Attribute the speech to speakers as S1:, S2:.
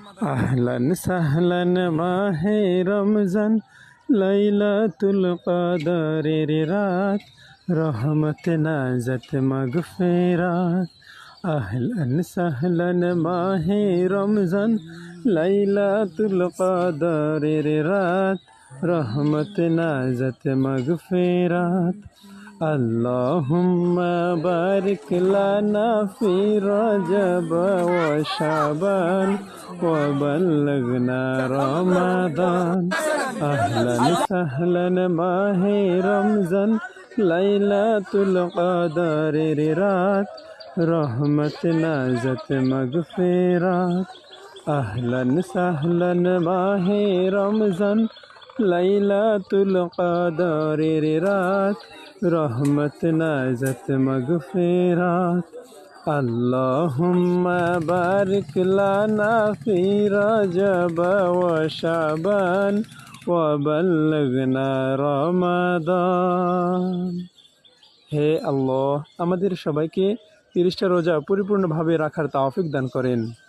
S1: আহলান সাহলান মাহে রমজান, লাইলাতুল কদরের রাত, রহমত নাজত মাগফিরাত। আহলান সাহলান মাহে রমজান, লাইলাতুল কদরের রাত, রহমত নাজত মাগফিরাত। اللهم بارك لنا في رجب وشعبان وبلغنا رمضان. أهلا سهلا ماہ رمضان، ليلة القدر رات، رحمت نازت مغفرات. أهلا سهلا ماہ رمضان، ليلة القدر رات، رحمت نازت مغفرات. اللهم بارك لنا في رجب وشعبان وبلغنا رمضان. হে আল্লাহ, আমাদের সবাইকে 30টা রোজা পরিপূর্ণভাবে রাখার তৌফিক দান করেন।